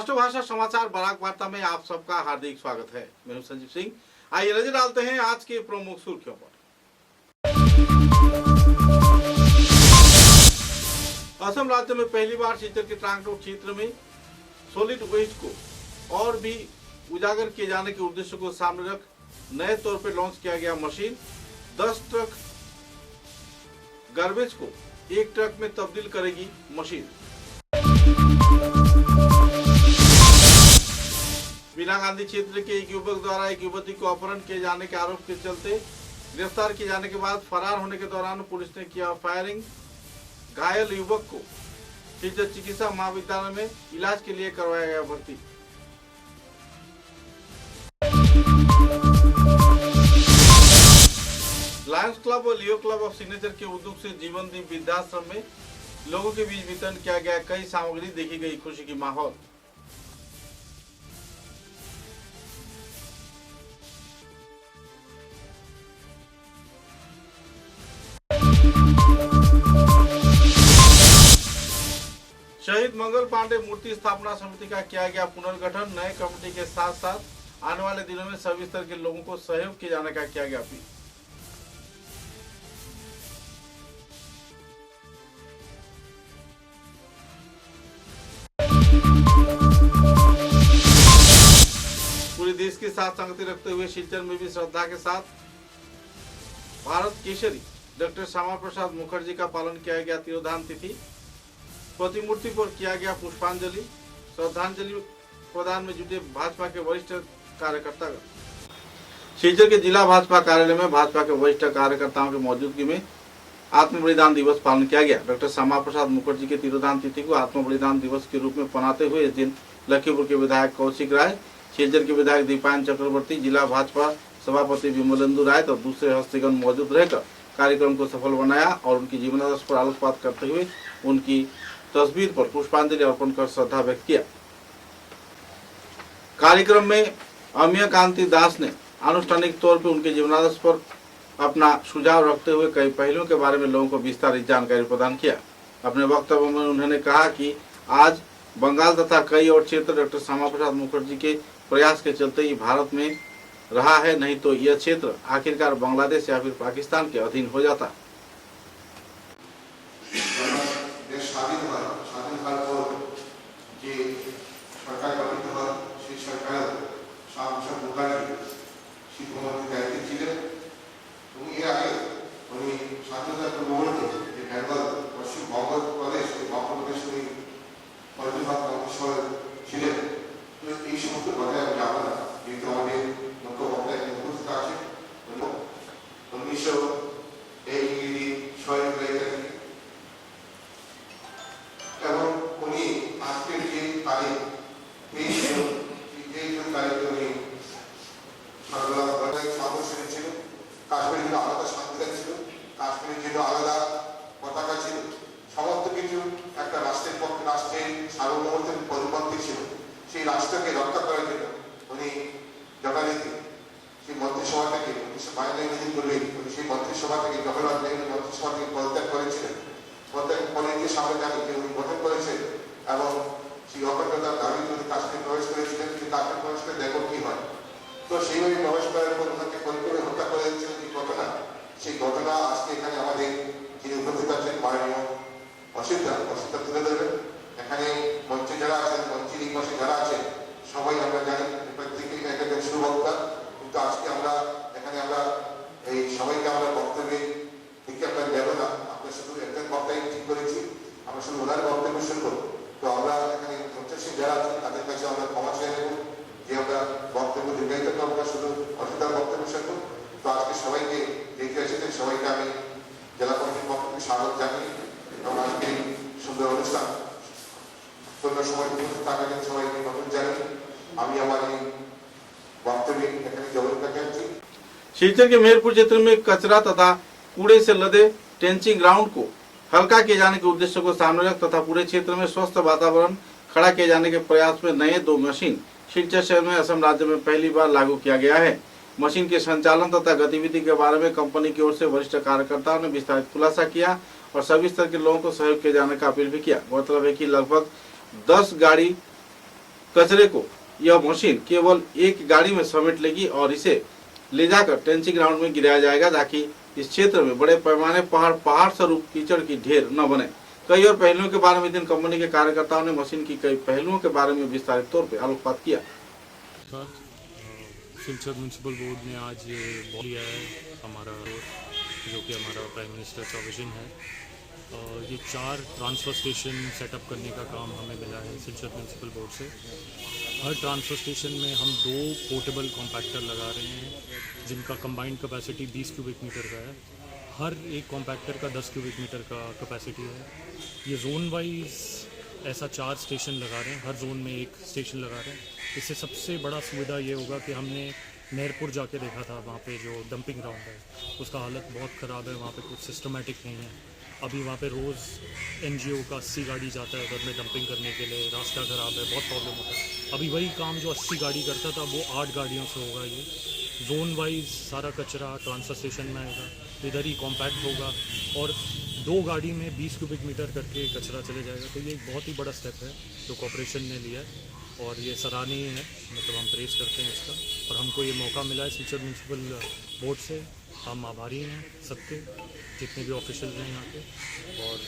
राष्ट्रभाषा समाचार बराक वार्ता में आप सबका हार्दिक स्वागत है। मैं हूं संजीव सिंह। आइए नजर डालते हैं आज के प्रमुख सुर्खियों पर। असम राज्य में पहली बार सिलचर के ट्रांगटोक क्षेत्र में सॉलिड वेस्ट को और भी उजागर किए जाने के उद्देश्य को सामने रख नए तौर पर लॉन्च किया गया मशीन 10 ट्रक गार्बेज को एक ट्रक में तब्दील करेगी मशीन। बीना गांधी क्षेत्र के एक युवक द्वारा एक युवती को अपहरण किए जाने के आरोप के चलते गिरफ्तार किए जाने के बाद फरार होने के दौरान पुलिस ने किया फायरिंग। घायल युवक को सिलचर चिकित्सा महाविद्यालय में इलाज के लिए करवाया गया भर्ती। लायंस क्लब और लियो क्लब ऑफ सिग्नेचर के उद्योग से जीवन दीप वृद्धाश्रम में लोगों के बीच वितरण किया गया कई सामग्री, देखी गई खुशी की माहौल। शहीद मंगल पांडे मूर्ति स्थापना समिति का किया गया पुनर्गठन। नए कमेटी के साथ साथ आने वाले दिनों में सभी स्तर के लोगों को सहयोग किए जाने का किया गया अपील। पूरे देश के साथ संगति रखते हुए सिलचर में भी श्रद्धा के साथ भारत केसरी डॉक्टर श्यामा प्रसाद मुखर्जी का पालन किया गया। तिरोधान तिथि प्रतिमूर्ति पर किया गया पुष्पांजलि। श्रद्धांजलि प्रदान में जुटे भाजपा के वरिष्ठ कार्यकर्ता। सिलचर के जिला भाजपा कार्यालय में भाजपा के वरिष्ठ कार्यकर्ताओं की मौजूदगी में आत्म बलिदान दिवस पालन किया गया। डॉक्टर श्यामा प्रसाद मुखर्जी के तिरोधान तिथि को आत्म बलिदान दिवस के रूप में मनाते हुए इस दिन लखीमपुर के विधायक कौशिक राय, सिलचर के विधायक दीपायन चक्रवर्ती, जिला भाजपा सभापति विमलेंदु राय और दूसरे हस्तीगण मौजूद रहकर कार्यक्रम को सफल बनाया और उनकी जीवनादर्श पर आलोकपात करते हुए उनकी तस्वीर पर पुष्पांजलि अर्पण कर श्रद्धा व्यक्त किया। कार्यक्रम में अमिया कांति दास ने आनुष्ठानिक तौर पर उनके जीवनादर्श पर अपना सुझाव रखते हुए कई पहलुओं के बारे में लोगों को विस्तारित जानकारी प्रदान किया। अपने वक्तव्य में उन्होंने कहा कि आज बंगाल तथा कई और क्षेत्र डॉक्टर श्यामा प्रसाद मुखर्जी के प्रयास के चलते ही भारत में रहा है, नहीं तो यह क्षेत्र आखिरकार बांग्लादेश या फिर पाकिस्तान के अधीन हो जाता। सिलचर के मेहरपुर क्षेत्र में कचरा तथा कूड़े से लदे टेंचिंग ग्राउंड को हल्का किए जाने के उद्देश्य को सामने रख तथा पूरे क्षेत्र में स्वस्थ वातावरण खड़ा किए जाने के प्रयास में नए 2 मशीन सिलचर शहर में असम राज्य में पहली बार लागू किया गया है। मशीन के संचालन तथा गतिविधि के बारे में कंपनी की ओर से वरिष्ठ कार्यकर्ताओं ने विस्तारित खुलासा किया और सभी स्तर के लोगों को सहयोग किए जाने का अपील भी किया। गौरतलब है कि लगभग 10 गाड़ी कचरे को यह मशीन केवल एक गाड़ी में समेट लेगी और इसे ले जाकर ट्रेंचिंग ग्राउंड में गिराया जाएगा ताकि इस क्षेत्र में बड़े पैमाने पहाड़ स्वरूप कीचड़ की ढेर न बने। कई और पहलुओं के बारे में इन कंपनी के कार्यकर्ताओं ने मशीन की कई पहलुओं के बारे में विस्तारित तौर पर आलोकपात किया। सिलचर म्यूनसिपल बोर्ड ने आज ये लिया है हमारा, जो कि हमारा प्राइम मिनिस्टर का विजन है। ये 4 ट्रांसफ़र स्टेशन सेटअप करने का काम हमें मिला है सिलचर म्यूनसिपल बोर्ड से। हर ट्रांसफ़र स्टेशन में हम 2 पोर्टेबल कॉम्पैक्टर लगा रहे हैं जिनका कंबाइंड कैपेसिटी 20 क्यूबिक मीटर का है। हर एक कॉम्पैक्टर का 10 क्यूबिक मीटर का कैपेसिटी है। ये जोन वाइज ऐसा 4 स्टेशन लगा रहे हैं, हर जोन में एक स्टेशन लगा रहे हैं। इससे सबसे बड़ा सुविधा ये होगा कि हमने मेहरपुर जाके देखा था, वहाँ पे जो डंपिंग ग्राउंड है उसका हालत बहुत ख़राब है, वहाँ पे कुछ सिस्टमेटिक नहीं है। अभी वहाँ पे रोज़ NGO का 80 गाड़ी जाता है उधर में डंपिंग करने के लिए, रास्ता ख़राब है, बहुत प्रॉब्लम होता है। अभी वही काम जो 80 गाड़ी करता था वो 8 गाड़ियों से होगा। ये जोन वाइज सारा कचरा ट्रांसफर स्टेशन में आएगा, इधर ही कॉम्पैक्ट होगा और 2 गाड़ी में 20 क्यूबिक मीटर करके कचरा चले जाएगा। तो ये एक बहुत ही बड़ा स्टेप है जो कॉर्पोरेशन ने लिया है और ये सराहनीय है, मतलब हम प्रेस करते हैं इसका। और हमको ये मौका मिला है सिलचर म्यूनसिपल बोर्ड से, हम आभारी हैं सबके, जितने भी ऑफिशियल हैं यहाँ के। और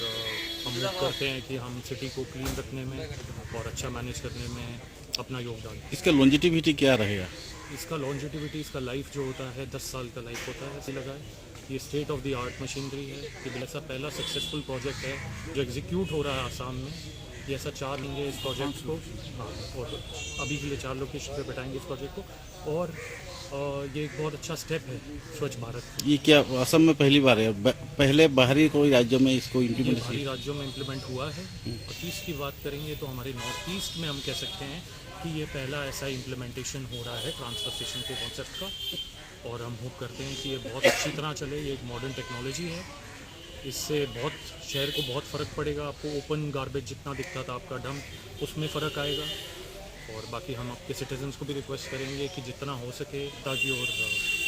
हम उम्मीद करते हैं कि हम सिटी को क्लीन रखने में और अच्छा मैनेज करने में अपना योगदान। इसका लॉन्जिटिविटी क्या रहेगा? इसका लॉन्जिटिविटी, इसका लाइफ जो होता है 10 साल का लाइफ होता है। ऐसे लगा है ये state of the art machinery है। ये ऐसा पहला सक्सेसफुल प्रोजेक्ट है जो एग्जीक्यूट हो रहा है आसाम में। ये ऐसा 4 लेंगे इस प्रोजेक्ट को, हाँ, और अभी के लिए 4 लोकेशन पे बैठाएंगे इस प्रोजेक्ट को। और ये एक बहुत अच्छा स्टेप है स्वच्छ भारत। ये क्या असम में पहली बार है? पहले बाहरी कोई राज्यों में इसको इम्प्लीमेंट बाहरी राज्यों में इम्प्लीमेंट हुआ है। और ईस्ट की बात करेंगे तो हमारे नॉर्थ ईस्ट में हम कह सकते हैं कि ये पहला ऐसा इम्प्लीमेंटेशन हो रहा है ट्रांसफर स्टेशन के कॉन्सेप्ट का। और हम होप करते हैं कि ये बहुत अच्छी तरह चले। ये एक मॉडर्न टेक्नोलॉजी है, इससे बहुत शहर को बहुत फ़र्क पड़ेगा। आपको ओपन गार्बेज जितना दिखता था आपका डंप, उसमें फ़र्क आएगा। और बाकी हम आपके सिटीजन्स को भी रिक्वेस्ट करेंगे कि जितना हो सके ताकि और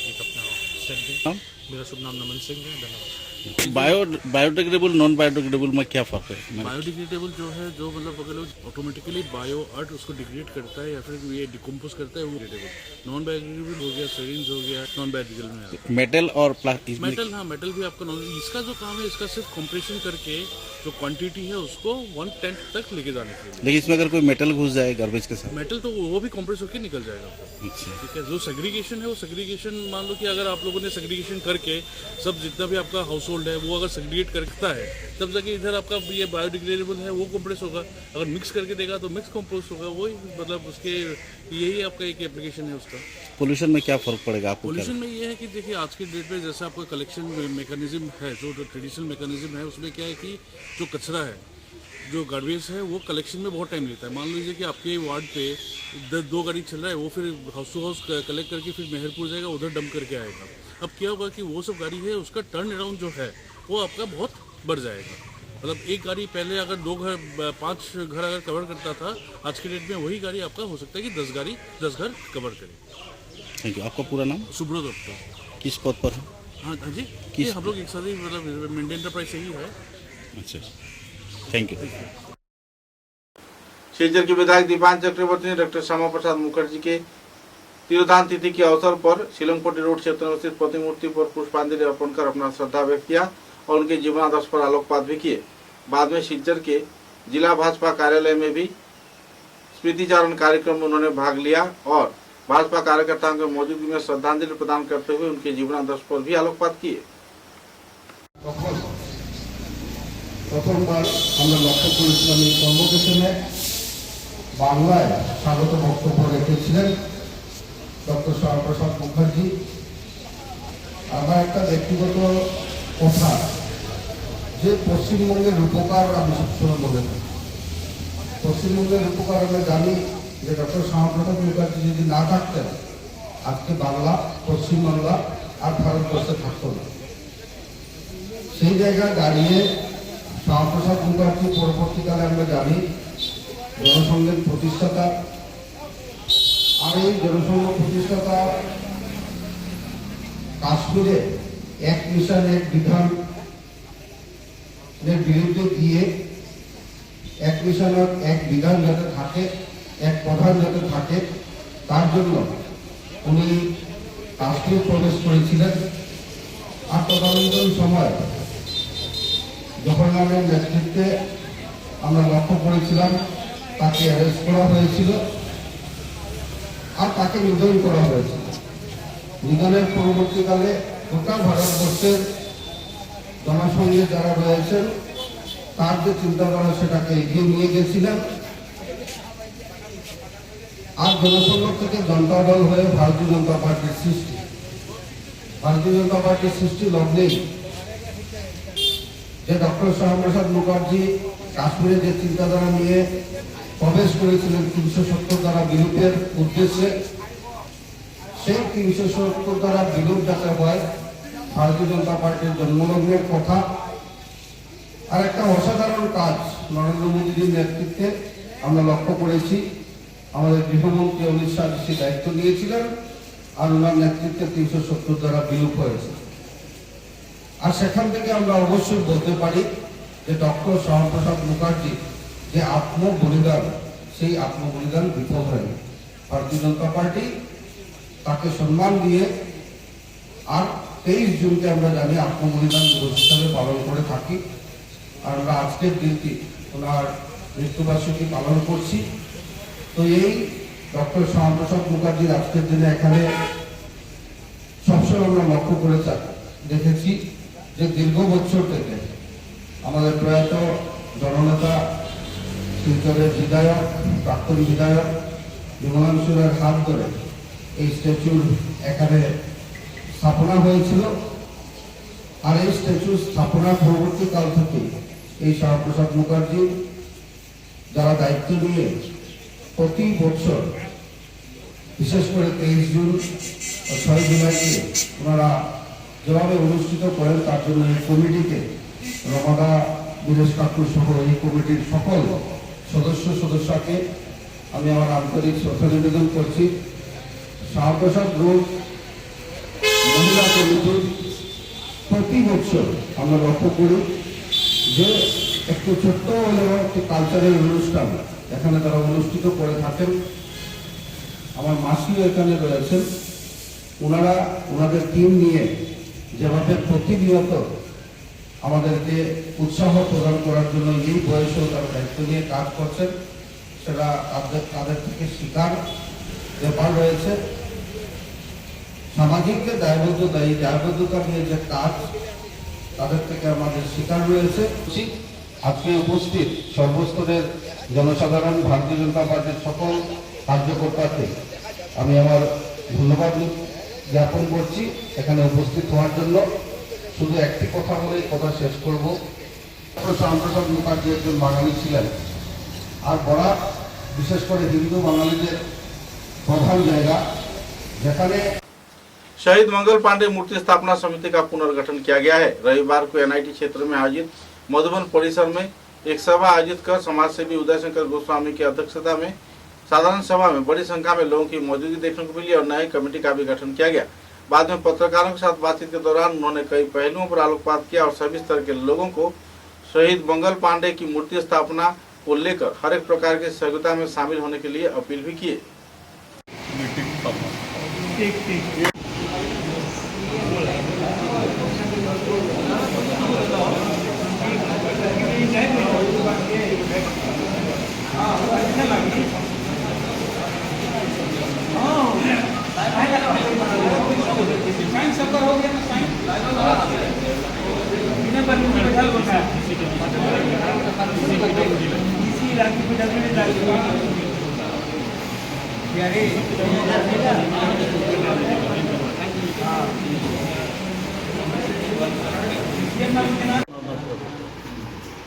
एक अपना स्टेप दें। मेरा शुभ नाम नमन सिंह है। धन्यवाद। बायोडिग्रेडेबल नॉन बायोडिग्रेडेबल में क्या फ़र्क है? बायोडिग्रेडेबल जो है, जो मतलब अगर ऑटोमेटिकली बायो अर्थ उसको डिग्रेड करता है या फिर ये डिकम्पोज करता है, वो डिग्रेडेबल। नॉन बायोडिग्रेडेबल हो गया, सेरिन्स हो गया, नॉन बायोडिग्रेडेबल में आता है। मेटल और प्लास्टिक? मेटल, हाँ, मेटल भी आपका नॉन। इसका जो काम है, इसका सिर्फ कंप्रेशन करके जो क्वांटिटी है उसको 1/10 तक लेके जाने के लिए। लेकिन इसमें अगर कोई मेटल घुस जाए गार्बेज के साथ? मेटल तो वो भी कंप्रेस होकर निकल जाएगा। ठीक है, जो सेग्रीगेशन है वो सेग्रीगेशन, मान लो कि अगर आप लोगों ने सेग्रीगेशन करके सब जितना भी आपका हाउस होल्ड है वो अगर सेग्रीगेट करता है, तब जाके इधर आपका ये बायोडिग्रेडेबल है वो कंप्रेस होगा। अगर मिक्स करके देगा तो मिक्स कंपोस्ट होगा। वही मतलब उसके यही आपका एक एप्लीकेशन है उसका। पोल्यूशन में क्या फ़र्क पड़ेगा आपको? पोल्यूशन में ये है कि देखिए आज के डेट में जैसा आपका कलेक्शन मैकेनिज्म है, जो ट्रेडिशनल मैकेनिज्म है, उसमें क्या है कि जो कचरा है, जो गार्बेज है, वो कलेक्शन में बहुत टाइम लेता है। मान लीजिए कि आपके वार्ड पे 2 गाड़ी चल रहा है, वो फिर हाउस टू हाउस कलेक्ट करके फिर मेहरपुर जाएगा, उधर डंप करके आएगा। अब क्या होगा कि वो सब गाड़ी है उसका टर्न अराउंड जो है वो आपका बहुत बढ़ जाएगा। मतलब एक गाड़ी पहले अगर 5 घर अगर कवर करता था, आज के डेट में वही गाड़ी आपका हो सकता है कि 10 घर कवर करे। Thank you. आपका पूरा नाम? सुब्रत दत्ता। किस पद पर? हाँ जी, किस हम लोग एक साथ ही मतलब मिंड एंटरप्राइज से ही है। अच्छा, थैंक यू। सिलचर के विधायक दीपान चक्रवर्ती ने डॉक्टर श्यामा प्रसाद मुखर्जी के तिरोधान तिथि के अवसर पर शिलंगपट्टी रोड क्षेत्र में स्थित प्रतिमूर्ति पर पुष्पांजलि अर्पण कर अपना श्रद्धा व्यक्त किया और उनके जीवनादर्श पर आलोकपात भी किए। बाद में सिलचर के जिला भाजपा कार्यालय में भी स्मृतिचारण कार्यक्रम में उन्होंने भाग लिया और भाजपा कार्यकर्ताओं के मौजूदगी में श्रद्धांजलि प्रदान करते हुए उनके जीवनादर्श पर भी आलोकपात किए। প্রথমবার আমরা লক্ষ্য করেছিলাম এই কনভোকেশনে বাংলায় স্বাগত বক্তব্য রেখেছিলেন ডক্টর শ্যামাপ্রসাদ মুখার্জি। আমার একটা ব্যক্তিগত কথা, যে পশ্চিমবঙ্গের রূপকার আমি সবসময় বলে থাকি। পশ্চিমবঙ্গের রূপকার আমরা জানি যে ডক্টর শ্যামাপ্রসাদ মুখার্জি যদি না থাকতেন আজকে বাংলা, পশ্চিমবাংলা আর ভারতবর্ষে থাকতো না। সেই জায়গায় দাঁড়িয়ে শ্যামাপ্রসাদ মুখার্জি পরবর্তীকালে আমরা জানি জনসংঘের প্রতিষ্ঠাতা। আর এই জনসংঘ প্রতিষ্ঠাতা কাশ্মীরে এক মিশন এক বিধানের বিরুদ্ধে গিয়ে এক মিশন এক বিধান যাতে থাকে এক প্রধান যাতে থাকে তার জন্য উনি রাষ্ট্রীয় প্রবেশ করেছিলেন। আর তদানীন্তন সময় জওহরলালের নেতৃত্বে আমরা লক্ষ্য করেছিলাম তাকে অ্যারেস্ট করা হয়েছিল আর তাকে নিধন করা হয়েছিল। নিধনের পরবর্তীকালে গোটা ভারতবর্ষের জনসংঘে যারা রয়েছেন তার যে চিন্তাধারা সেটাকে এগিয়ে নিয়ে গেছিলেন। আর জনসংঘ থেকে জনতা দল হয়ে ভারতীয় জনতা পার্টির সৃষ্টি। ভারতীয় জনতা পার্টির সৃষ্টি লগ্নেই যে ডক্টর শ্যামাপ্রসাদ মুখার্জি কাশ্মীরে যে চিন্তাধারা নিয়ে প্রবেশ করেছিলেন 370 ধারা বিলুপের উদ্দেশ্যে, সেই 370 ধারা বিলুপ যাতে হয় ভারতীয় জনতা পার্টির জন্মলগ্নের কথা। আর একটা অসাধারণ কাজ নরেন্দ্র মোদীর নেতৃত্বে আমরা লক্ষ্য করেছি। আমাদের গৃহমন্ত্রী অমিত শাহ সেই দায়িত্ব নিয়েছিলেন আর ওনার নেতৃত্বে 370 ধারা বিলুপ হয়েছে। আর সেখান থেকে আমরা অবশ্যই বলতে পারি যে ডক্টর শ্যামাপ্রসাদ মুখার্জি যে আত্মবলিদান, সেই আত্মবলিদান বিফল হয়নি। ভারতীয় জনতা পার্টি তাকে সম্মান দিয়ে আর 23 জুনকে আমরা জানি আত্মবলিদান দিবস হিসাবে পালন করে থাকি। আর আমরা আজকের দিনটি ওনার মৃত্যুবার্ষিকী পালন করছি। তো এই ডক্টর শ্যামাপ্রসাদ মুখার্জির আজকের দিনে এখানে সবসময় আমরা লক্ষ্য করে দেখেছি যে দীর্ঘ বছর থেকে আমাদের প্রয়াত জননেতা শিলচরের বিধায়ক, প্রাক্তন বিধায়ক বিমলাংশুরের হাত ধরে এই স্ট্যাচুর এখানে স্থাপনা হয়েছিল। আর এই স্ট্যাচু স্থাপনার পরবর্তীকাল থেকে এই শ্যামাপ্রসাদ মুখার্জি যারা দায়িত্ব নিয়ে প্রতি বছর বিশেষ করে 23 জুন ও 6 জুলাইকে ওনারা যেভাবে অনুষ্ঠিত করেন তার জন্য এই কমিটিকে রমাদা বীরেশ ঠাকুর সহ এই কমিটির সকল সদস্যকে আমি আমার আন্তরিক শ্রদ্ধা নিবেদন করছি। শ্যামাপ্রসাদ গ্রুপ মহিলা কমিটির প্রতি বছর আমরা লক্ষ্য করি যে একটু ছোট্ট হলেও একটি কালচারাল অনুষ্ঠান এখানে তারা অনুষ্ঠিত করে থাকেন। আমার মাসিও এখানে রয়েছেন। ওনারা ওনাদের টিম নিয়ে যেভাবে প্রতিনিয়ত আমাদেরকে উৎসাহ প্রদান করার জন্য এই বয়সেও তারা দায়িত্ব নিয়ে কাজ করছেন, সেটা তাদের থেকে শিকার ব্যাপার রয়েছে। সামাজিক যে দায়বদ্ধতা, এই দায়বদ্ধতা নিয়ে যে কাজ তাদের থেকে আমাদের শিকার রয়েছে। আজকে উপস্থিত সর্বস্তরের জনসাধারণ, ভারতীয় জনতা পার্টির সকল কার্যকর্তাকে আমি আমার ধন্যবাদ জ্ঞাপন করছি এখানে উপস্থিত হওয়ার জন্য। শুধু একটি কথা বলে কথা শেষ করব। শ্যামাপ্রসাদ মুখার্জি একজন বাঙালি ছিলেন। আর বরাক বিশেষ করে হিন্দু বাঙালিদের প্রধাन জায়গা, যেখানে शहीद मंगल पांडे मूर्ति स्थापना समिति का पुनर्गठन किया गया है। रविवार को एनआईटी क्षेत्र में आयोजित मधुबन परिसर में एक सभा आयोजित कर समाजसेवी उदय शंकर गोस्वामी की अध्यक्षता में साधारण सभा में बड़ी संख्या में लोगों की मौजूदगी देखने को मिली और नए कमेटी का भी गठन किया गया। बाद में पत्रकारों के साथ बातचीत के दौरान उन्होंने कई पहलुओं पर आलोकपात किया और सभी स्तर के लोगों को शहीद मंगल पांडे की मूर्ति स्थापना को लेकर हर एक प्रकार की सहयोगिता में शामिल होने के लिए अपील भी किए।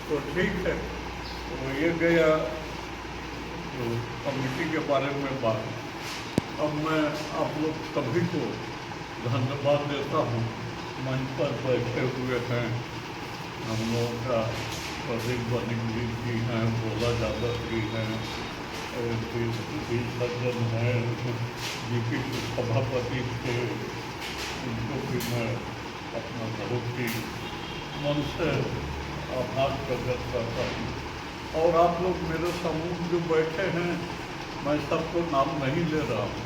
तो ठीक है, तो ये गया तो कमेटी के बारे में बात। अब मैं आप लोग सभी को धन्यवाद देता हूँ। मंच पर बैठे हुए हैं हम लोग का प्रदीप बनिक जी हैं, भोला यादव जी हैं, सज्जन हैं, जीपी सभापति थे, उनको भी मैं अपना बहुत ही मन से आभार प्रकट करता हूँ। और आप लोग मेरे समूह जो बैठे हैं मैं सबको नाम नहीं ले रहा हूँ,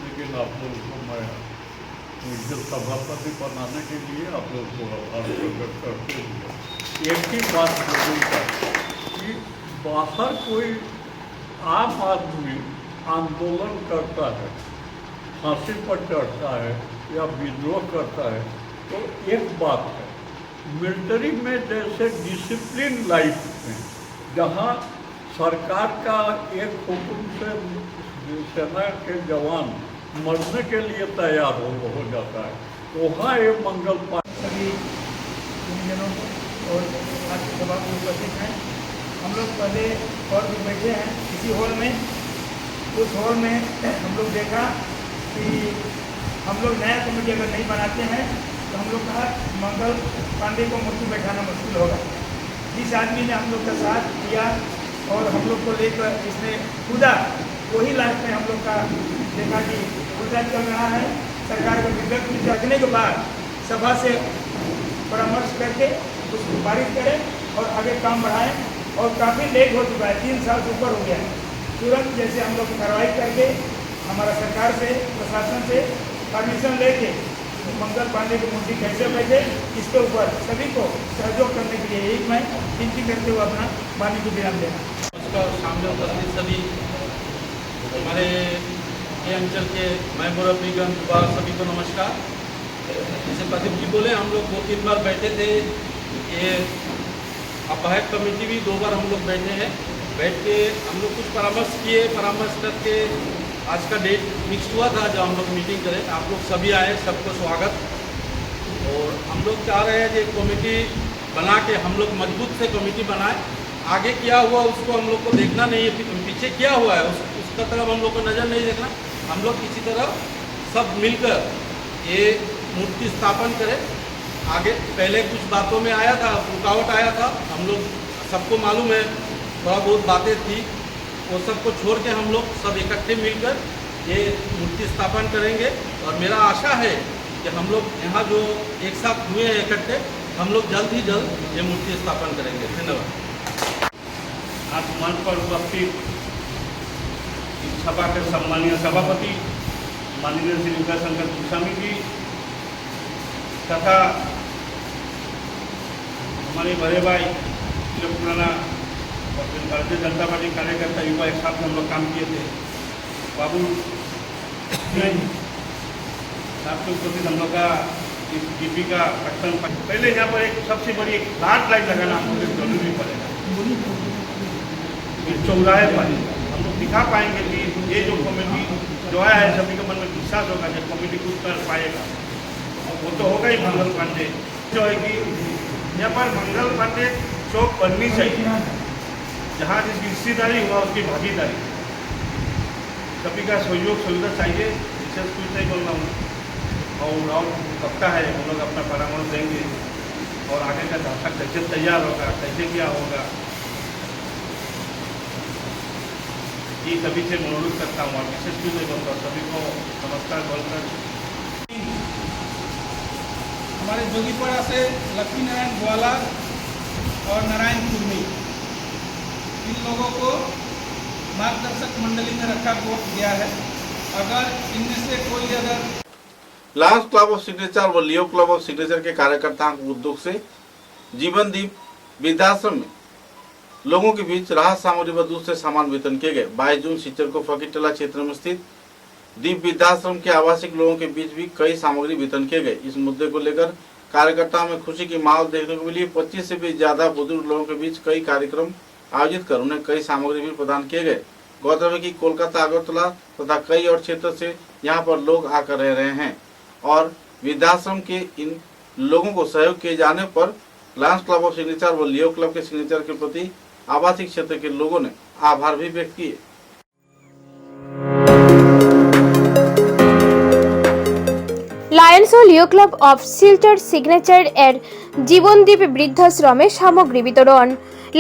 लेकिन आप लोगों को मैं मुझे सभापति बनाने के लिए आप लोग को आभार प्रकट करते हुए एक ही बात बोलूँगा कि बाहर कोई आम आदमी आंदोलन करता है, फांसी पर चढ़ता है या विद्रोह करता है, तो एक बात है, मिलिट्री में जैसे डिसिप्लिन लाइफ में जहाँ सरकार का एक हुक्म से सेना के जवान मरने के लिए तैयार हो जाता है, तो वहाँ ये मंगल पाठ सभी गुरुजनों को और आज की सभा को उपस्थित हैं। हम लोग पहले हॉल में बैठे हैं इसी हॉल में। उस हॉल में हम लोग देखा कि हम लोग नया कमेटी अगर नहीं बनाते हैं तो हम लोग कहा मंगल पांडे को मूर्ति बैठाना मुश्किल होगा। जिस आदमी ने हम लोग का साथ दिया और हम लोग को लेकर इसने कूदा, वही लास्ट में हम लोग का देखा कि उल्टा चल रहा है। सरकार का विज्ञप्ति रखने के बाद सभा से परामर्श करके उसको पारित करें और आगे काम बढ़ाएं। और काफ़ी लेट हो चुका है, 3 साल से ऊपर हो गया है। तुरंत जैसे हम लोग कार्रवाई करके हमारा सरकार से, प्रशासन से परमिशन लेके मंगल पांडे की मूर्ति कैसे बैठे, इसके ऊपर सभी को सहयोग करने के लिए एक मैं विनती करते हुए अपना वाणी को विराम देना। नमस्कार। सामने उपस्थित सभी हमारे ये अंचल के मैं गण सभी को नमस्कार। जैसे प्रदीप जी बोले, हम लोग 2-3 बार बैठे थे। ये अपाहक कमेटी भी 2 बार हम लोग बैठे हैं। बैठ के हम लोग कुछ परामर्श किए, परामर्श करके आज का डेट फिक्स हुआ था जब हम लोग मीटिंग करें। आप लोग सभी आए, सबको स्वागत। और हम लोग चाह रहे हैं कि कमेटी बना के हम लोग मजबूत से कमेटी बनाए। आगे क्या हुआ उसको हम लोग को देखना नहीं है, पीछे क्या हुआ है उसका तरफ हम लोग को नज़र नहीं देखना। हम लोग किसी तरह सब मिलकर ये मूर्ति स्थापन करें। आगे पहले कुछ बातों में आया था, रुकावट आया था, हम लोग सबको मालूम है, थोड़ा बहुत बातें थी, वो सबको छोड़ के हम लोग सब इकट्ठे मिलकर ये मूर्ति स्थापन करेंगे। और मेरा आशा है कि हम लोग यहाँ जो एक साथ हुए हैं इकट्ठे, हम लोग जल्द ही जल्द ये मूर्ति स्थापन करेंगे। धन्यवाद। आज मंच पर उपस्थित इस सभा के सम्मानीय सभापति माननीय श्री उदयशंकर गोस्वामी जी तथा हमारे बड़े भाई जो पुराना भारतीय जनता पार्टी कार्यकर्ता युवा एक साथ में हम लोग काम किए थे, बाबू साहब के उपस्थित हम लोग का इस डीपी का एक्शन। पहले यहाँ पर एक सबसे बड़ी एक फ्लैट लाइट लगाना हम लोग जरूरी पड़ेगा। इस चौराहे पर हम लोग दिखा पाएंगे कि ये जो कमेटी जो आया है, सभी के मन में विश्वास होगा कि कमेटी कुछ कर पाएगा। वो तो होगा ही मंगल पांडे जो है कि यहाँ पर मंगल पांडे चौक बननी चाहिए, जहाँ जिसकी हिस्सेदारी हुआ उसकी भागीदारी, सभी का सहयोग सुविधा चाहिए। विशेष कुछ नहीं बोल रहा हूँ। और पक्का है हम लोग अपना परामर्श देंगे और आगे का झांसा कैसे तैयार होगा, कैसे क्या होगा, ये सभी से अनुरोध करता हूँ। और विशेष कुछ नहीं बोलता, सभी को नमस्कार बोलकर। हमारे जोगीपाड़ा से लक्ष्मी नारायण ग्वाला और नारायण कुर्मी, इन लोगों को मार्गदर्शक मंडली में रखा गया है। अगर इनमें से कोई अगर लायंस क्लब ऑफ सिग्नेचर व लियो क्लब ऑफ सिग्नेचर के कार्यकर्ताओं के उद्योग से जीवन दीप वृद्धाश्रम में लोगों के बीच राहत सामग्री व दूसरे सामान वितरण किए गए। 22 जून सिचर को फकीरटला क्षेत्र में स्थित दीप वृद्धाश्रम के आवासिक लोगों के बीच भी कई सामग्री वितरण किए गए। इस मुद्दे को लेकर कार्यकर्ताओं में खुशी की माहौल देखने को मिली। 25 से भी ज्यादा बुजुर्ग लोगों के बीच कई कार्यक्रम आयोजित कर उन्हें कई सामग्री भी प्रदान किए गए। गौरतलब है कि कोलकाता, अगरतला तथा कई और क्षेत्र से यहाँ पर लोग आकर रह रहे हैं और वृद्धाश्रम के इन लोगों को सहयोग किए जाने पर लायंस क्लब ऑफ सिग्नेचर व लियो क्लब के सिग्नेचर के प्रति आवासीय क्षेत्र के लोगों ने आभार भी व्यक्त किए। লায়ন্স ও Leo club of Silchar signature এর জীবনদীপ বৃদ্ধাশ্রমে সামগ্রী বিতরণ।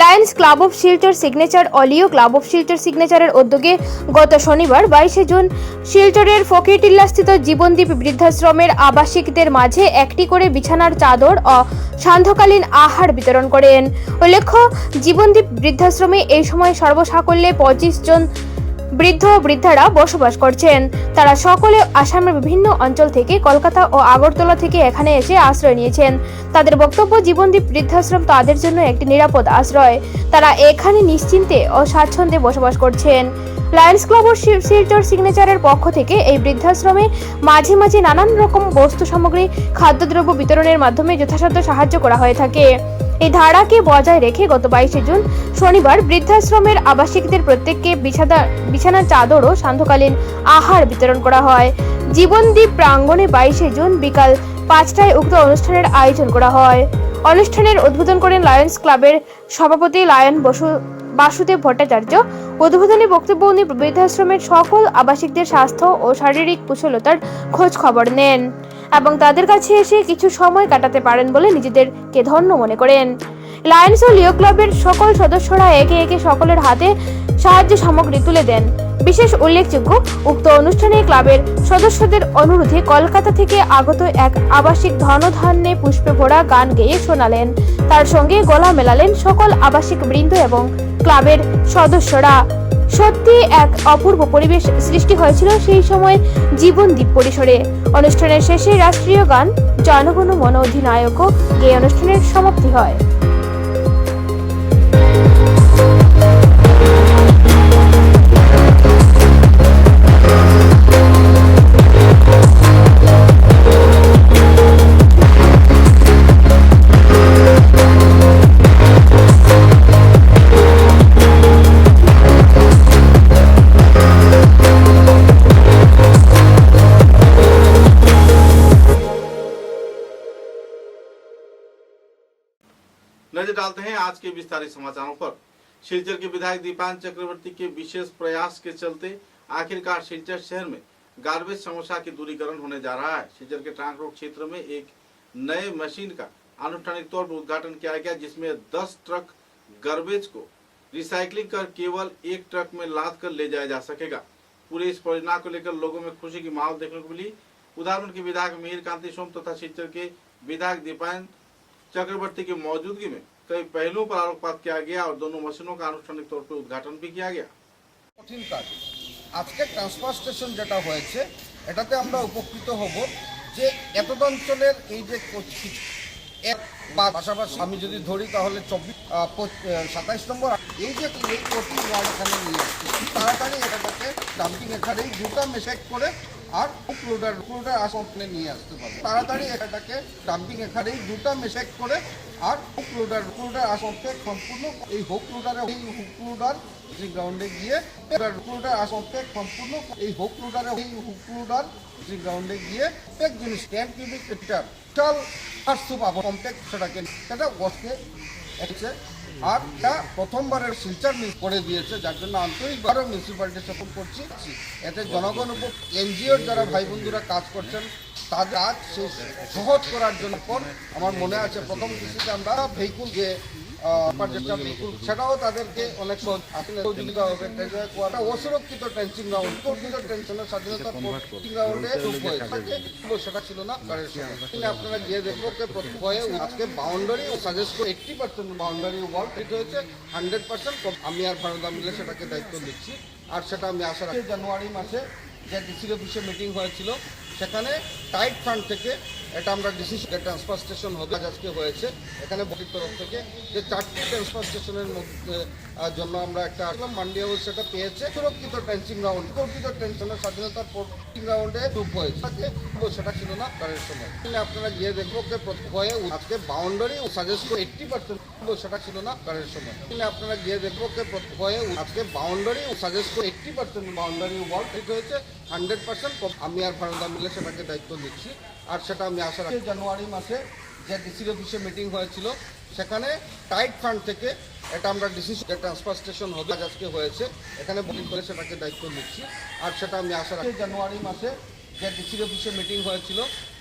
Lions club of Silchar signature ও লিও ক্লাব অফ শিলচর সিগনেচারের উদ্যোগে গত শনিবার 22 জুন শিলচরের ফকিরটিল্লাস্থিত জীবনদীপ বৃদ্ধাশ্রমের আবাসিকদের মাঝে একটি করে বিছানার চাদর ও সান্ধ্যকালীন আহার বিতরণ করেন। উল্লেখ্য, জীবনদীপ বৃদ্ধাশ্রমে এই সময় সর্বসাকল্যে 25 জন বৃদ্ধ ও বৃদ্ধারা বসবাস করছেন। তারা সকলে আসামের বিভিন্ন অঞ্চল থেকে, কলকাতা ও আগরতলা থেকে এখানে এসে আশ্রয় নিয়েছেন। তাদের বক্তব্য, জীবনদীপ বৃদ্ধাশ্রম তাদের জন্য একটি নিরাপদ আশ্রয়। তারা এখানে নিশ্চিন্তে ও স্বাচ্ছন্দ্যে বসবাস করছেন। লায়ন্স ক্লাব অফ শিলচর সিগনেচারের পক্ষ থেকে এই বৃদ্ধাশ্রমে মাঝে মাঝে নানান রকম বস্তু সামগ্রী, খাদ্যদ্রব্য বিতরণের মাধ্যমে যথাসাধ্য সাহায্য করা হয়ে থাকে। এই ধারাকে বজায় রেখে গত 22 জুন শনিবার বৃদ্ধাশ্রমের আবাসিকদের প্রত্যেককে বিছানার চাদর ও সান্ধ্যকালীন আহার বিতরণ করা হয়। জীবনদীপ প্রাঙ্গণে 22 জুন বিকাল 5টায় উক্ত অনুষ্ঠানের আয়োজন করা হয়। অনুষ্ঠানের উদ্বোধন করেন লায়ন্স ক্লাবের সভাপতি লায়ন বাসুদেব ভট্টাচার্য। উদ্বোধনী বক্তব্য উনি বৃদ্ধাশ্রমের সকল আবাসিকদের স্বাস্থ্য ও শারীরিক কুশলতার খোঁজ খবর নেন এবং তাদের কাছে এসে কিছু সময় কাটাতে পারেন বলে নিজেদেরকে ধন্য মনে করেন। লায়ন্স ও লিও ক্লাবের সকল সদস্যরা একে একে সকলের হাতে সাহায্য সামগ্রী তুলে দেন। বিশেষ উল্লেখযোগ্য, উক্ত অনুষ্ঠানে ক্লাবের সদস্যদের অনুরোধে কলকাতা থেকে আগত এক আবাসিক ধনধান্যে পুষ্পে ভরা গান গেয়ে শোনালেন। তার সঙ্গে গলা মেলালেন সকল আবাসিক বৃন্দ এবং ক্লাবের সদস্যরা। সত্যি এক অপূর্ব পরিবেশ সৃষ্টি হয়েছিল সেই সময় জীবনদীপ পরিসরে। অনুষ্ঠানের শেষে রাষ্ট্রীয় গান জনগণ মন অধিনায়ক গেয়ে অনুষ্ঠানের সমাপ্তি হয়। नजर डालते हैं आज के विस्तारित समाचारों पर। शिलचर के विधायक दीपान चक्रवर्ती के विशेष प्रयास के चलते आखिरकार शिलचर शहर में गार्बेज समस्या की दूरीकरण होने जा रहा है। शिलचर के ट्रांक रोड क्षेत्र में एक नए मशीन का आनुष्ठानिक तौर पर उद्घाटन किया गया, जिसमें 10 ट्रक गार्बेज को रिसाइकलिंग कर केवल एक ट्रक में लाद कर ले जाया जा सकेगा। पूरे इस परियोजना को लेकर लोगों में खुशी की माहौल देखने को मिली। उदाहरण के विधायक मिहिर कांति सोम तथा शिलचर के विधायक दीपान चक्रवर्ती की मौजूदगी में कई पहलुओं पर आलोकपात किया गया और दोनों मशीनों का आनुष्ठानिक तौर पर उद्घाटन भी किया गया। কঠিন কাজ আজকে ট্রান্সফার স্টেশন যেটা হয়েছে এটাতে আমরা উপকৃত হব যে এতদ অঞ্চলের এই যে এক বা পাশাপাশি আমি যদি ধরি তাহলে 27 নম্বর এই যে এই কোটি ওয়ার্ড এখানে নিয়ে আসছি তাড়াতাড়ি এটাকে ডাম্পিং এখানেই দুটো মেশেক করে আর লোডার আসলে নিয়ে আসতে পারবো। তাড়াতাড়ি এটাকে ডাম্পিং এখানেই দুটো মেশেক করে আর লোডার আসলে সম্পূর্ণ এই হুক লোডার গ্রাউন্ডে গিয়ে গ্রাউন্ডে গিয়ে এক জিনিস 10 কিউবিক মিটার টোটাল 800 পাবো কমপ্লেক্স সেটাকে সেটা বসকে এসেছে। আর এটা প্রথমবারের শিলচর করে দিয়েছে, যার জন্য আন্তরিকভাবে মিউনিসিপ্যালিটি সাপোর্ট করছি। এতে জনগণ উপর এনজিওর যারা ভাই বন্ধুরা কাজ করছেন তাদের কাজ সহজ করার জন্য পর আমার মনে আছে প্রথম কিস্তিতে আমরা ভেহিকুল যে যেটা ভেহিকুল সেটাও তাদেরকে অনেক সহযোগিতা হবে। অসুরক্ষিত ট্রেঞ্চিং গ্রাউন্ড টেনশনের স্বাধীনতার গ্রাউন্ডে সেটা ছিল না গাড়ির সঙ্গে। আপনারা গিয়ে দেখবো ভয়ে আজকে বাউন্ডারি সাজেস্ট করে 80% বাউন্ডারি ওয়াল ঠিক হয়েছে, 100% আমি আর ভারদা মিলে সেটাকে দায়িত্ব দিচ্ছি। আর সেটা আমি আশা রাখি জানুয়ারি মাসে যে ডিসির অফিসে মিটিং হয়েছিল সেখানে টাইট ফান্ড থেকে এটা আমরা ডিসিশন ট্রান্সফার স্টেশন হবে আজকে হয়েছে। এখানে বটির তরফ থেকে যে 4টি ট্রান্সফার স্টেশনের মধ্যে জন্য আমরা একটা আসলাম মান্ডি হাউস সেটা পেয়েছে। সুরক্ষিত ট্রেঞ্চিং গ্রাউন্ড সুরক্ষিত ট্রেনশনের স্বাধীনতার ট্রেঞ্চিং গ্রাউন্ডে ডুব হয়েছে, সেটা ছিল না গাড়ির সময়। আপনারা গিয়ে দেখবো ভয়ে আজকে বাউন্ডারি সাজেস্ট করে 80% সেটা ছিল না গাড়ির সময়। আপনারা গিয়ে দেখবো ভয়ে আজকে বাউন্ডারি সাজেস্ট করে 80% বাউন্ডারি ওয়াল ঠিক হয়েছে, 100% আমি আর ভারদা মিলে সেটাকে দায়িত্ব দিচ্ছি। আর সেটা আমি আশা রাখি জানুয়ারি মাসে যে ডিসির অফিসে মিটিং হয়েছিল সেখানে টাইট ফান্ড থেকে এটা আমরা ডিসিশন ট্রান্সফার স্টেশন হবে আজকে হয়েছে। এখানে বুকিং করে সেটাকে দায়িত্ব দিচ্ছি। আর সেটা আমি আশা রাখি জানুয়ারি মাসে যে ডিসির অফিসে মিটিং হয়েছিল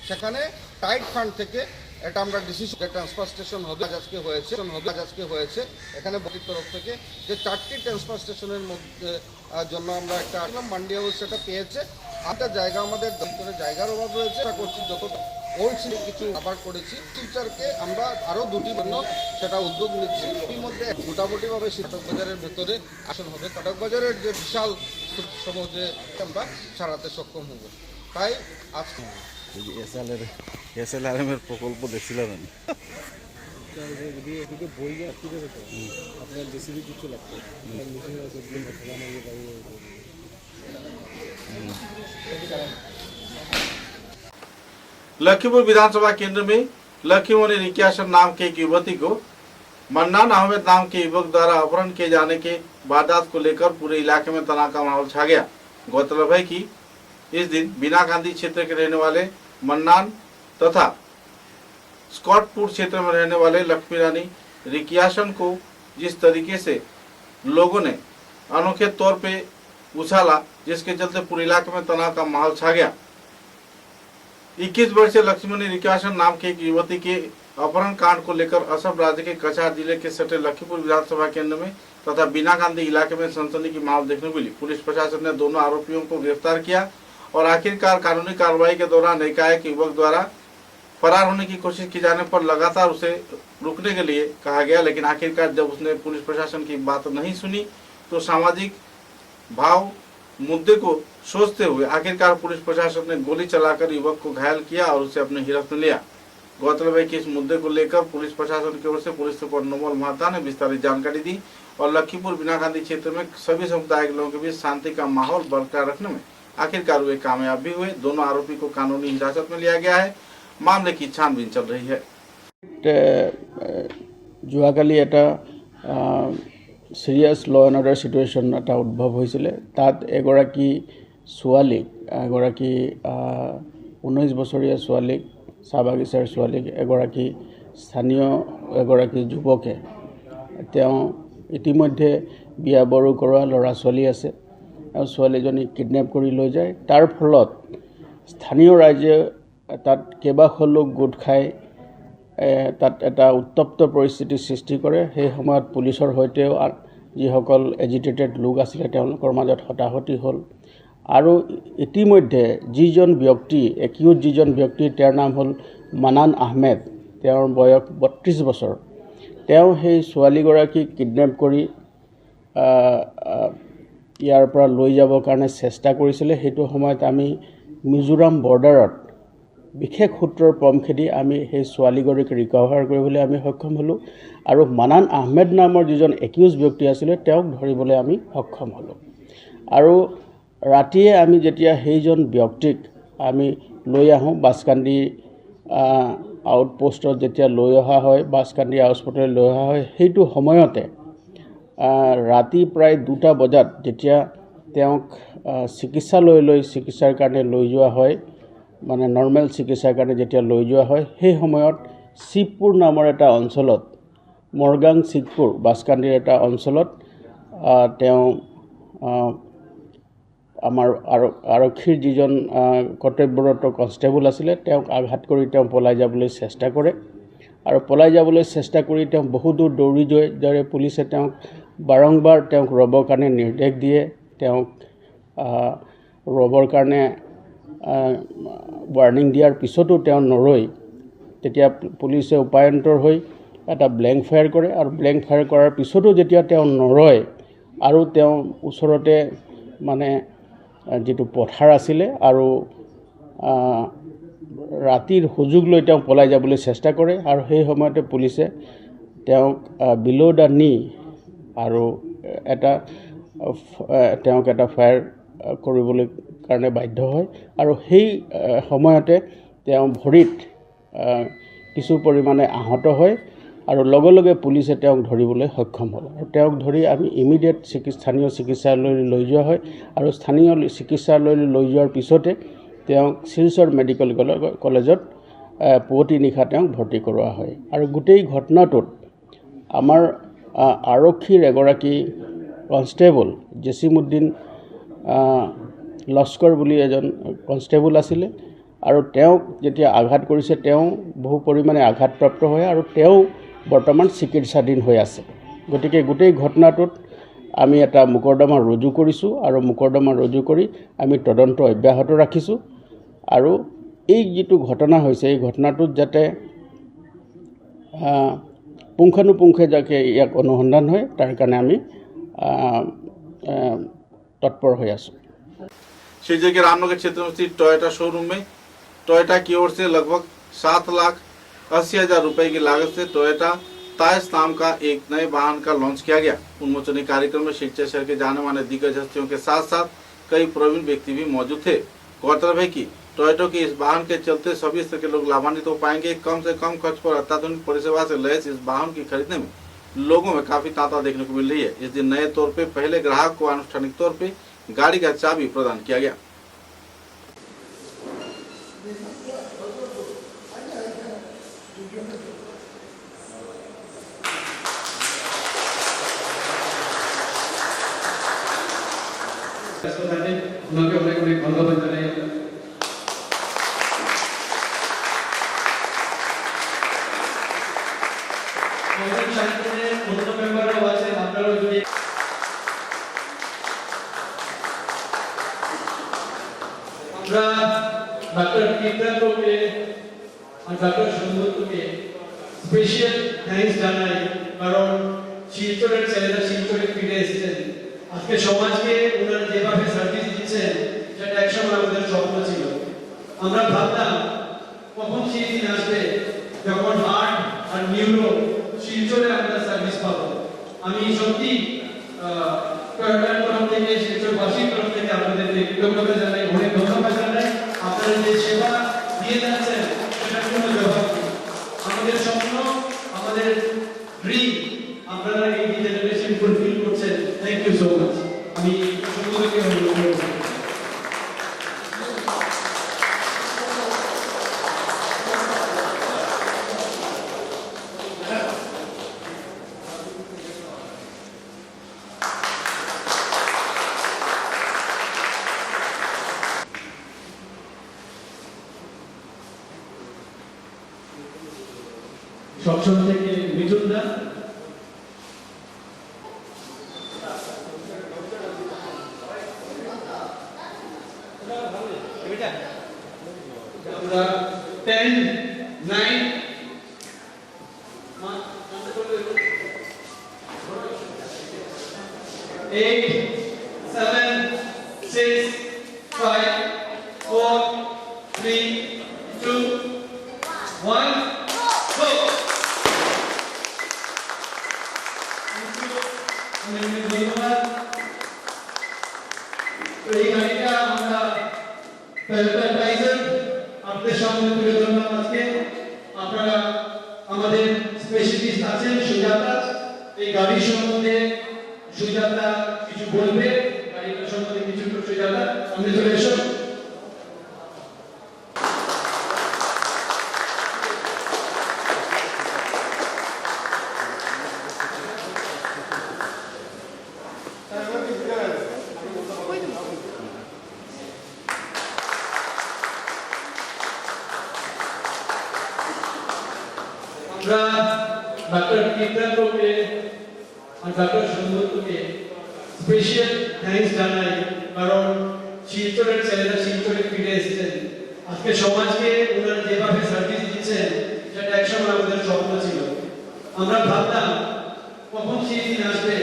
সেখানে টাইট ফান্ড থেকে এটা আমরা ডিসিশন ট্রান্সফার স্টেশন হবে আজকে হয়েছে। এখানে বুকিং তরফ থেকে যে 4টি ট্রান্সফার স্টেশনের মধ্যে জন্য আমরা একটা আসলাম মান্ডি হাউস সেটা পেয়েছে। একটা জায়গা আমাদের জায়গার অভাব রয়েছে, করছি যত ওল্ড সিটি কিছু আবার করেছি। শিলচরকে আমরা আরও 2টি জন্য সেটা উদ্যোগ নিচ্ছি। এর মধ্যে মোটামুটিভাবে কটক বাজারের ভেতরে আসন হবে। কটক বাজারের যে বিশাল খুব সহজে আমরা সারাতে সক্ষম হব। তাই আজকে SLRM-এর প্রকল্প দেখছিলেন लखीमपुर विधानसभा केंद्र में लखीमोनी रिक्याशन नाम के एक युवती को मन्नान अहमद नाम के युवक द्वारा अपहरण किए जाने के वारदात को लेकर पूरे इलाके में तनाव का माहौल छा गया। गौरतलब है कि इस दिन बीना गांधी क्षेत्र के रहने वाले मन्नान तथा स्कॉटपुर क्षेत्र में रहने वाले लक्ष्मी रानी रिक्याशन को जिस तरीके से लोगों ने अनोखे तौर पे उछाला, जिसके चलते पूरे इलाके में तनाव का माहौल छा गया। 21 वर्षीय लक्ष्मी रिक्याशन नाम के एक युवती के अपहरण कांड को लेकर असम राज्य के कछार जिले के सटे लखीमपुर विधानसभा केंद्र में तथा बीना गांधी इलाके में सनसनी की माहौल देखने को मिली। पुलिस प्रशासन ने दोनों आरोपियों को गिरफ्तार किया और आखिरकार कानूनी कार्रवाई के दौरान एकाएक युवक द्वारा फरार होने की कोशिश की जाने पर लगातार उसे रुकने के लिए कहा गया, लेकिन आखिरकार जब उसने पुलिस प्रशासन की बात नहीं सुनी तो सामाजिक भाव मुद्दे को सोचते हुए आखिरकार पुलिस प्रशासन ने गोली चलाकर युवक को घायल किया और उसे अपने हिरासत में लिया। गौरतलब है कि इस मुद्दे को लेकर पुलिस प्रशासन की ओर से पुलिस सुपर नोमल महता ने विस्तारित जानकारी दी और लखीमपुर बीना गांधी क्षेत्र में सभी समुदाय के लोगों के बीच शांति का माहौल बरकरार रखने में आखिरकार वे कामयाब भी हुए। दोनों आरोपी को कानूनी हिरासत में लिया गया है। मामले की छानबीन चल रही है। যোৱাকালি এটা সিৰিয়াছ ল এণ্ড অৰ্ডাৰ চিটুৱেশ্যন এটা উদ্ভৱ হৈছিলে। তাত এগৰাকী ছোৱালীক, এগৰাকী 19 বছৰীয়া ছোৱালীক, চাহ বাগিচাৰ ছোৱালীক এগৰাকী স্থানীয় এগৰাকী যুৱকে তেওঁ ইতিমধ্যে বিয়া বাৰু কৰোৱা ল'ৰা ছোৱালী আছে আৰু ছোৱালীজনীক কিডনেপ কৰি লৈ যায়। তাৰ ফলত স্থানীয় ৰাইজে তাত কেইবাশ লোক গোট খাই তাত এটা উত্তপ্ত পৰিস্থিতিৰ সৃষ্টি কৰে। সেই সময়ত পুলিচৰ সৈতেও যিসকল এজিটেটেড লোক আছিলে তেওঁলোকৰ মাজত হতাহতি হ'ল আৰু ইতিমধ্যে যিজন ব্যক্তি একিউজ যিজন ব্যক্তি তেওঁৰ নাম হ'ল মান্নান আহমেদ, তেওঁৰ বয়স 32 বছৰ। তেওঁ সেই ছোৱালীগৰাকীক কিডনেপ কৰি ইয়াৰ পৰা লৈ যাবৰ কাৰণে চেষ্টা কৰিছিলে। সেইটো সময়ত আমি মিজোৰাম বৰ্ডাৰত বিশেষ সূত্ৰৰ পমখেদি আমি সেই ছোৱালীগৰাকীক ৰিকভাৰ কৰিবলৈ আমি সক্ষম হ'লোঁ আৰু মান্নান আহমেদ নামৰ যিজন একিউজ ব্যক্তি আছিলে তেওঁক ধৰিবলৈ আমি সক্ষম হ'লোঁ। আৰু ৰাতিয়ে আমি যেতিয়া সেইজন ব্যক্তিক আমি লৈ আহোঁ বাছকান্দি আউটপোষ্টত, যেতিয়া লৈ অহা হয় বাছকান্দি আউটপোষ্টলৈ লৈ অহা হয়, সেইটো সময়তে ৰাতি প্ৰায় 2টা বজাত যেতিয়া তেওঁক চিকিৎসালয়লৈ চিকিৎসাৰ কাৰণে লৈ যোৱা হয়, মানে নৰ্মেল চিকিৎসাৰ কাৰণে যেতিয়া লৈ যোৱা হয়, সেই সময়ত শিৱপুৰ নামৰ এটা অঞ্চলত, মৰগাং শিৱপুৰ বাছকান্দিৰ এটা অঞ্চলত তেওঁ আমাৰ আৰক্ষীৰ যিজন কৰ্তব্যৰত কনষ্টেবল আছিলে তেওঁক আঘাত কৰি তেওঁ পলাই যাবলৈ চেষ্টা কৰে আৰু পলাই যাবলৈ চেষ্টা কৰি তেওঁ বহু দূৰ দৌৰি যায়। পুলিচে তেওঁক বাৰম্বাৰ তেওঁক ৰবৰ কাৰণে নিৰ্দেশ দিয়ে। তেওঁক ৰবৰ কাৰণে ৱাৰ্ণিং দিয়াৰ পিছতো তেওঁ নৰৈ তেতিয়া পুলিচে উপায়ন্তৰ হৈ এটা ব্লেংক ফায়াৰ কৰে আৰু ব্লেংক ফায়াৰ কৰাৰ পিছতো যেতিয়া তেওঁ নৰয় আৰু তেওঁ ওচৰতে মানে যিটো পথাৰ আছিলে আৰু ৰাতিৰ সুযোগ লৈ তেওঁ পলাই যাবলৈ চেষ্টা কৰে আৰু সেই সময়তে পুলিচে তেওঁক বিলো দ্য নি আৰু তেওঁক এটা ফায়াৰ কৰিবলৈ কাৰণে বাধ্য হয় আৰু সেই সময়তে তেওঁ ভৰিত কিছু পৰিমাণে আহত হয় আৰু লগে লগে পুলিচে তেওঁক ধৰিবলৈ সক্ষম হ'ল আৰু তেওঁক ধৰি আমি ইমিডিয়েট স্থানীয় চিকিৎসালয়লৈ লৈ যোৱা হয় আৰু স্থানীয় চিকিৎসালয়লৈ লৈ যোৱাৰ পিছতে তেওঁক শিলচৰ মেডিকেল কলেজত পুৱতি নিশা তেওঁক ভৰ্তি কৰোৱা হয়। আৰু গোটেই ঘটনাটোত আমাৰ আৰক্ষীৰ এগৰাকী কনষ্টেবল জেছিমুদ্দিন লস্কৰ বুলি এজন কনষ্টেবল আছিলে আৰু তেওঁক যেতিয়া আঘাত কৰিছে তেওঁ বহু পৰিমাণে আঘাতপ্ৰাপ্ত হয় আৰু তেওঁ বৰ্তমান চিকিৎসাধীন হৈ আছে। গতিকে গোটেই ঘটনাটোত আমি এটা মোকৰ্দমা ৰুজু কৰিছোঁ আৰু মোকৰ্দমা ৰুজু কৰি আমি তদন্ত অব্যাহত ৰাখিছোঁ আৰু এই যিটো ঘটনা হৈছে এই ঘটনাটোত যাতে পুংখানুপুংখে যাতে ইয়াক অনুসন্ধান হয় তাৰ কাৰণে আমি তৎপৰ হৈ আছোঁ। शिवजी के रामनगर क्षेत्र में स्थित टोयोटा शोरूम में टोयोटा की ओर से लगभग 7,80,000 रुपए की लागत से टोयोटा ताइस नाम का एक नए वाहन का लॉन्च किया गया। उन्मोचनी कार्यक्रम में शिवचर शहर के जाने माने दिग्गज हस्तियों के साथ साथ कई प्रवीण व्यक्ति भी मौजूद थे। गौरतलब है कि टोयोटा के इस वाहन के चलते सभी स्तर के लोग लाभान्वित हो पाएंगे। कम से कम खर्च पर अत्याधुनिक परिसेवा से लैस इस वाहन की खरीदने में लोगों में काफी तांता देखने को मिल रही है। इस दिन नए तौर पे पहले ग्राहक को आनुष्ठानिक तौर पे गाड़ी का चाबी प्रदान किया गया। ধন্যবাদ জানাই। অন্য মেম্বাররাও আছেন, আপনারাও যদি আমরা ডক্টর কীর্তনকে আর ডক্টর সুন্দরকে স্পেশাল থ্যাঙ্কস জানাই, কারণ শিলচরের ছেলেরা শিলচরে ফিরে এসেছেন। আজকে সমাজকে ওনারা যেভাবে সার্ভিস দিচ্ছেন সেটা একসময় আমাদের স্বপ্ন ছিল। আমরা ভাবতাম কখন সেই দিন আসবে যখন হার্ট আর নিউরো শিলচরে আমরা সার্ভিস পাবো। আমি সত্যি টয়োটার তরফ থেকে, শিলচরবাসীর তরফ থেকে আপনাদেরকে কৃতজ্ঞতা জানাই, অনেক ধন্যবাদ জানাই। আপনারা যে সেবা দিয়ে যাচ্ছেন সেটার কোনো জবাব নেই। আমাদের স্বপ্ন, আমাদের ড্রিম আপনারা এই জেনারেশন ফুলফিল করছেন। Thank you so much. আমি সকলকে অনুরোধ করব। সবসময় থেকে মিঠুন দা, আমরা 10, 9, 8, 7, 6, 5, 4, 3, 2, 1, go! ধন্যবাদ। এই গাড়িটা আমরা টয়োটা টাইগার আপনাদের সামনে তুলে ধরলাম আজকে। আপনারা আমাদের স্পেশালিস্ট আছেন সুজাতা, এই গাড়ির সম্বন্ধে সুজাতা কিছু বলবে। গাড়িটার সম্বন্ধে কিছু সুজাতা সামনে চলে এসো। আমরা ডক্টর কীর্তনকে আর ডক্টর সুন্দরকে স্পেশাল থ্যাঙ্কস জানাই, কারণ শিলচরের ছেলেরা শিলচরে ফিরে এসেছেন। আজকে সমাজকে ওনারা যেভাবে সার্ভিস দিচ্ছেন সেটা একসময় আমাদের স্বপ্ন ছিল। আমরা ভাবতাম কখন সেই দিন আসবে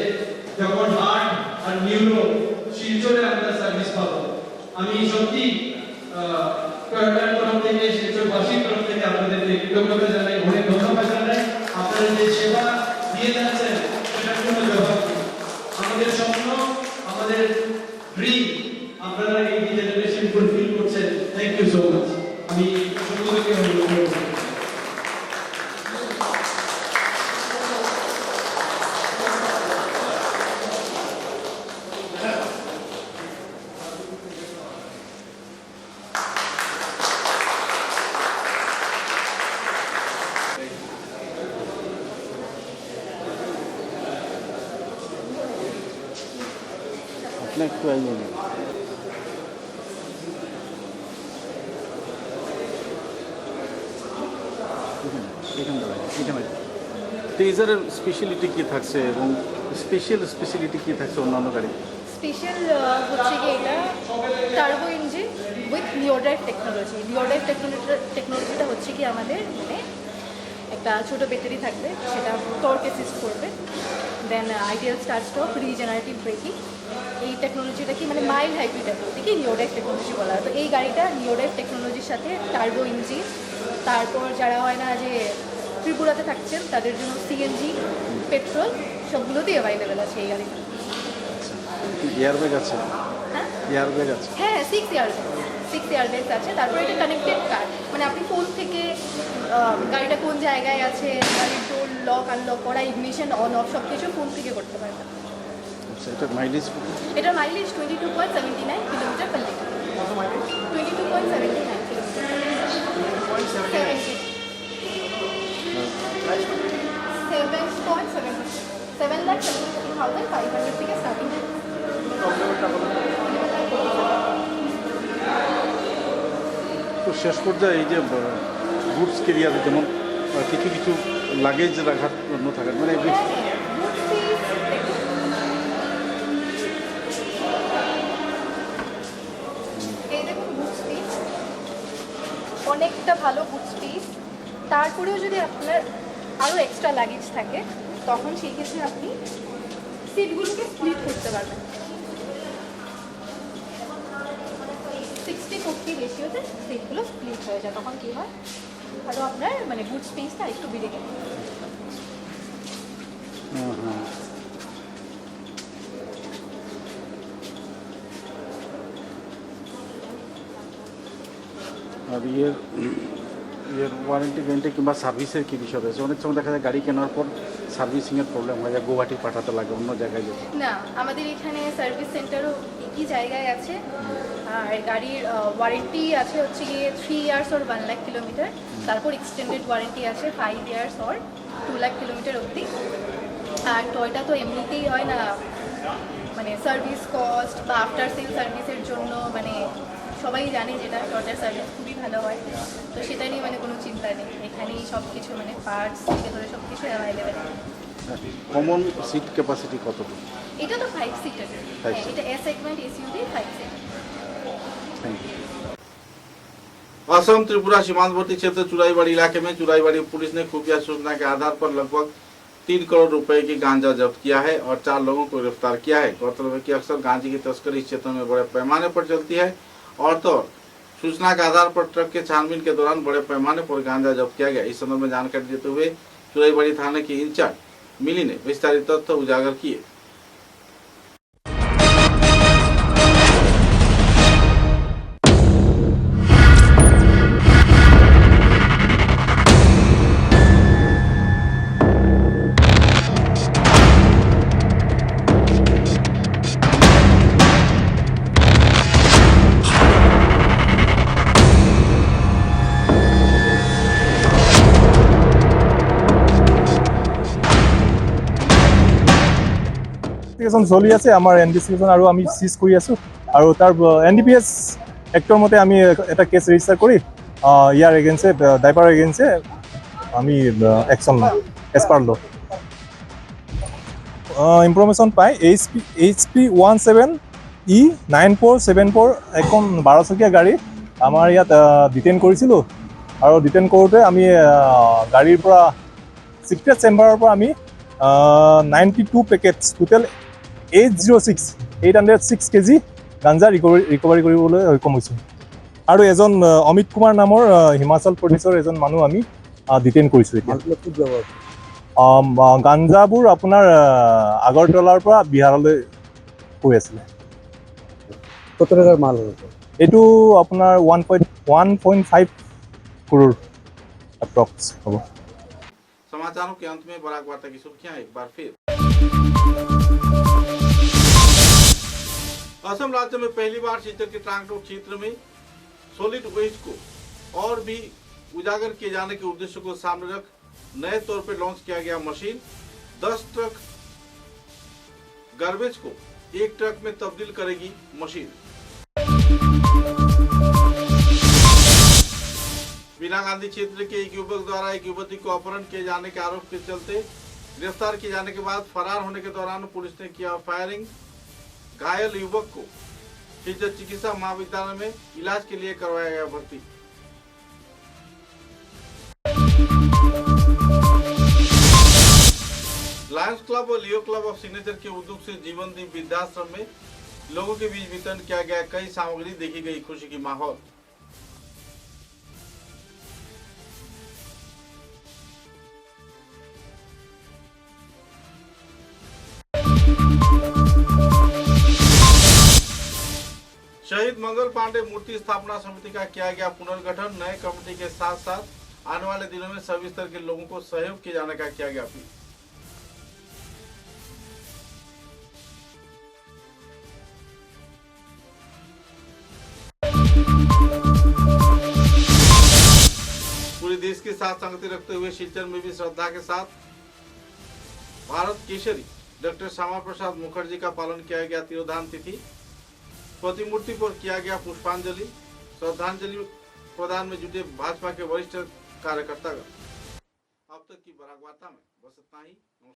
যখন হার্ট আর নিউরো শিলচরে আমরা সার্ভিস পাবো। আমি সত্যি টয়োটার তরফ থেকে, শিলচরবাসীর তরফ থেকে আপনাদেরকে কৃতজ্ঞতা জানাই, অনেক ধন্যবাদ জানাই। আপনারা যে সেবা দিয়ে যাচ্ছেন সেটার কোনো জবাব নেই। আমাদের স্বপ্ন, আমাদের ড্রিম আপনারা এই জেনারেশন ফুলফিল করছেন। Thank you so much. আমি সকলকে অনুরোধ করব। একটু টেজারের স্পেশালিটি কি থাকছে এবং স্পেশালিটি কি থাকছে অন্যান্য গাড়ি? স্পেশাল হচ্ছে কি এটা টার্বো ইঞ্জিন উইথ লিওড্রাইভ টেকনোলজি। লিওড্রাইভ টেকনোলজিটা হচ্ছে কি আমাদের মানে একটা ছোট ব্যাটারি থাকবে, সেটা টর্ক অ্যাসিস্ট করবে। Then ideal start stop, regenerative braking, এই টেকনোলজিটাকে মানে মাইল্ড হাইব্রিড টেকনোলজিকে নিওডাইভ টেকনোলজি বলা হয়। তো এই গাড়িটা নিওডাইভ টেকনোলজির সাথে টার্বো ইঞ্জিন, তারপর যারা হয় না যে ত্রিপুরাতে থাকছেন তাদের জন্য সিএনজি, পেট্রোল সবগুলোতেই অ্যাভেলেবেল আছে এই গাড়িটা। এয়ারব্যাগ আছে? হ্যাঁ এয়ারব্যাগ আছে? হ্যাঁ, 6 এয়ারব্যাগস আছে। তারপরে এটা কানেক্টেড কার, মানে আপনি ফোন থেকে গাড়িটা কোন জায়গায় আছে, গাড়ির ডোর লক আনলক করা, ইগনিশন অন অফ সব কিছু ফোন থেকে করতে পারবেন। আচ্ছা, এটার মাইলেজ? এটার mileage 22.79 kilometre per litre. 22.79 kilometre. 7,73,500 থেকে স্টার্টিং। তো শেষ পর্যায়ে এই যে গুডস ক্যারিয়ারে যেমন কিছু কিছু লাগেজ রাখার জন্য থাকে, মানে অনেকটা ভালো বুট স্পেস। তারপরেও যদি আপনার আরও এক্সট্রা লাগেজ থাকে তখন সেই ক্ষেত্রে আপনি সিটগুলোকে স্প্লিট করতে পারবেন। 60-40 রেশিওতে সিটগুলো স্প্লিট হয়ে যায়, তখন কী হয় আরও আপনার মানে বুট স্পেসটা একটু বেড়ে গেল। আর ইয়ের ওয়ারেন্টি গ্যারেন্টি কিংবা সার্ভিসের কী বিষয় রয়েছে? অনেক সময় দেখা যায় গাড়ি কেনার পর সার্ভিসিংয়ের প্রবলেম হয়, গুয়াহাটি পাঠাতে লাগে, অন্য জায়গায় যেতে। না, আমাদের এখানে সার্ভিস সেন্টারও একই জায়গায় আছে। আর গাড়ির ওয়ারেন্টি আছে হচ্ছে গিয়ে 3 ইয়ার্স ওর 1 লাখ কিলোমিটার। তারপর এক্সটেন্ডেড ওয়ারেন্টি আছে 5 ইয়ার্স ওর 2 লাখ কিলোমিটার অবধি। আর টয়টা তো এমনিতেই হয় না, মানে সার্ভিস কস্ট বা আফটার সেল সার্ভিসের জন্য মানে সবাই জানে যেটা টয়টার সার্ভিস খুবই ভালো হয়। তো সেটা নিয়ে মানে কোনো চিন্তা নেই, এখানেই সব কিছু মানে পার্টস থেকে ধরে সব কিছু অ্যাভেলেবেল। কমন সিট ক্যাপাসিটি কতটুকু? এটা তো 5 সিটার। হ্যাঁ, এটা A segment SUV 5 seater. Thank you. Assam Tripura सीमांतवर्ती क्षेत्र चुराईबाड़ी इलाके में चुराईबाड़ी पुलिस ने खुफिया सूचना के आधार पर लगभग 3 करोड़ रुपए की गांजा जब्त किया है और 4 लोगों को गिरफ्तार किया है। गौरतलब है कि अक्सर गांजे की तस्करी इस क्षेत्र में बड़े पैमाने पर चलती है और तो सूचना के आधार पर ट्रक के छानबीन के दौरान बड़े पैमाने पर गांजा जब्त किया गया। इस संदर्भ में जानकारी देते हुए चुराईबाड़ी थाने के इंचार्ज मिली ने विस्तारित तथ्य उजागर किए। ইনভেষ্টিগেশ্যন চলি আছে, আমাৰ ইনভেষ্টিগেশ্যন আৰু আমি সিজ কৰি আছোঁ। আৰু তাৰ NDPS এক্টৰ মতে আমি এটা কেছ ৰেজিষ্টাৰ কৰি ইয়াৰ এগেইনষ্টে ড্ৰাইভাৰ এগেইনষ্টে আমি একশ্যন এজ পাৰ ল। ইনফৰমেশ্যন পাই HP 17E9474 এখন 12 চকীয়া গাড়ী আমাৰ ইয়াত ডিটেইন কৰিছিলোঁ। আৰু ডিটেইন কৰোঁতে আমি গাড়ীৰ পৰা চিক্ৰেট চেম্বাৰৰ পৰা আমি 92 পেকেটছ টোটেল 806 কেজি গাঞ্জা ৰিকভাৰী কৰিবলৈ সক্ষম হৈছোঁ। আৰু এজন অমিত কুমাৰ নামৰ হিমাচল প্ৰদেশৰ এজন মানুহ আমি ডিটেইন কৰিছোঁ। এতিয়া গাঞ্জাবোৰ আপোনাৰ আগৰতলাৰ পৰা বিহাৰলৈ গৈ আছিলে। কত টাকার মাল হতো? এইটো আপোনাৰ 1.5 करोड़ अप्रॉक्स হ'ব। समाचारों के अंत में बराक वार्ता की सुर्खियां एक बार फिर। असम राज्य में पहली बार सिलचर के ट्रांगटोक क्षेत्र में सॉलिड वेस्ट को और भी उजागर किए जाने के उद्देश्य को सामने रख नए तौर पर लॉन्च किया गया मशीन 10 ट्रक गार्बेज को एक ट्रक में तब्दील करेगी मशीन। बीना गांधी क्षेत्र के एक युवक द्वारा एक युवती को अपहरण किए जाने के आरोप के चलते गिरफ्तार किए जाने के बाद फरार होने के दौरान पुलिस ने किया फायरिंग। घायल युवक को सिलचर चिकित्सा महाविद्यालय में इलाज के लिए करवाया गया भर्ती। लायंस क्लब और लियो क्लब ऑफ सिग्नेचर के उद्योग से जीवनदीप वृद्धाश्रम में लोगों के बीच वितरण किया गया कई सामग्री, देखी गई खुशी की माहौल। शहीद मंगल पांडे मूर्ति स्थापना समिति का किया गया पुनर्गठन। नए कमेटी के साथ साथ आने वाले दिनों में सभी स्तर के लोगों को सहयोग किए जाने का किया गया अपील। पूरे देश के साथ संगति रखते हुए शिलचर में भी श्रद्धा के साथ भारत केसरी डॉक्टर श्यामा प्रसाद मुखर्जी का पालन किया गया। तिरोधान तिथि प्रतिमूर्ति पर किया गया पुष्पांजलि। श्रद्धांजलि प्रदान में जुटे भाजपा के वरिष्ठ कार्यकर्ता। अब तक की बराक वार्ता में बस इतना ही।